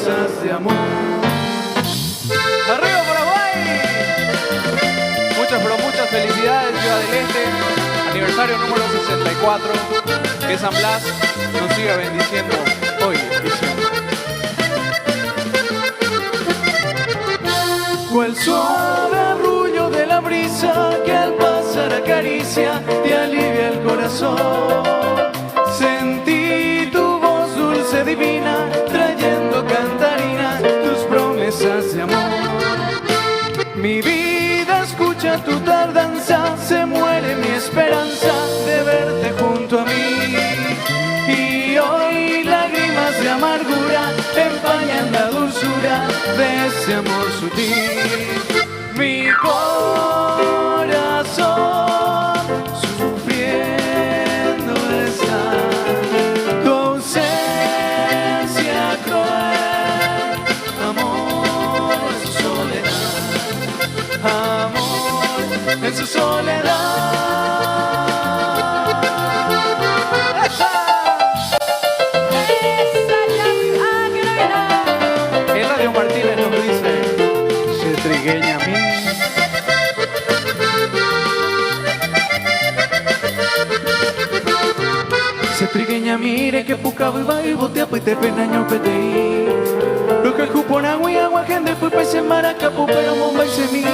promesas de amor. ¡Arriba Paraguay! Muchas pero muchas felicidades, Ciudad del Este. Aniversario número 64. Que San Blas nos siga bendiciendo hoy y siempre. Cual suave arrullo de la brisa que al pasar acaricia y alivia el corazón. Sentí tu voz dulce divina trayendo cantarina tus promesas de amor. Mi vida escucha tu tardanza, se muere mi esperanza de verte junto a mí. Y hoy lágrimas de amargura empañan la dulzura de ese amor sutil. Mi corazón sufriendo está, tu ausencia cruel, amor en su soledad, amor en su soledad. Martínez nos dice, Cetrigueña mí. Cetrigueña mire que puca viva y botea pues te penaño peteí. Lo que el cupón agua y agua gente fue pues en maracapu pero bomba y semí.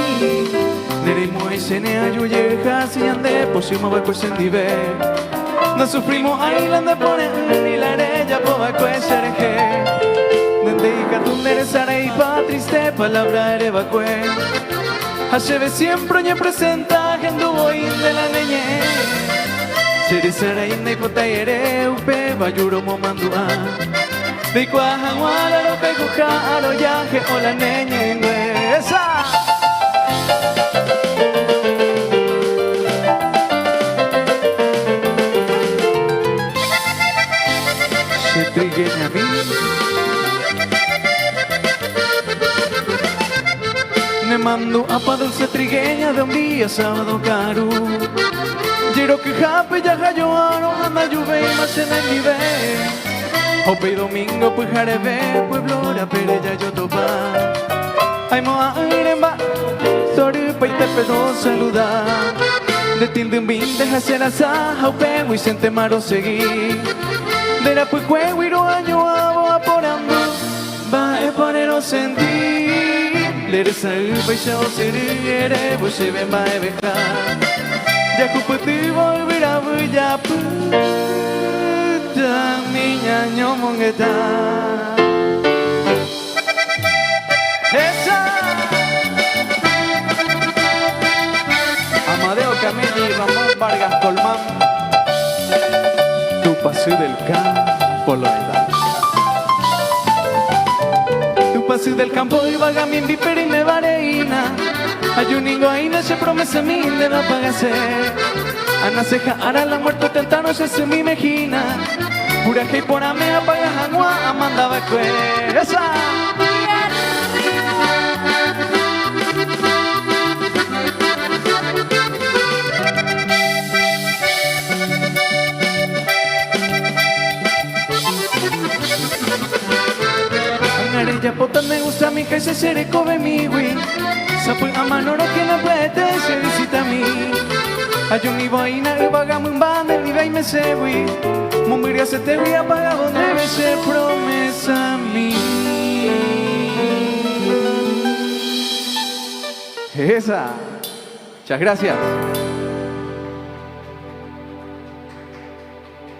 Neremo y senea yo llega si ande posimo va pues en dive. No sufrimos ahí la ande pone ni la arella poba pues serje. Dedica tu enderezare y pa triste palabra erebacue. Hacheve siempre y presenta genduo de la neñe. Serizara inda y potayere upe bayuro momandua. De cuajaguala lo que coja aroyaje o la neñe inglesa. Cetrigueña mí. Me mando a pa dulce trigueña de un día sábado caro. Quiero que jape ya jayoaro anda lluve y más en el nivel. Hope y domingo pues jarebe pueblo la pereya yo topa. Ay moa iremba sorry pa y te pedo saludar. De tilde un bin deja ser asa hope y sente maro seguir. De la pues juego y lo año abo aporando va a ponerlo sentir. Lere saúl paixao serere vos se ven va a bejar. Ya cupati volverá ya puta niña ñomongueta. Esa Amadeo Camelli y Ramón Vargas Colmán. Tu paseo del campo lo edad. Paseo del campo y vaga mi vipera y me vareina. Hay un niño ahí no se promesa mi de la pagase. Ana ceja ara la muerto tentano se hace mi mejina. Pura que por ame apaga agua amanda becue. Esa ya pota me gusta mi que se seré come mi güey. Sapo a mano no que no puede se visita a mí. Hay un ibo ahí na vagamos un bande ni y me se güey. Mumbiria se te voy a pagar donde me se promesa a mí. Esa. Muchas gracias.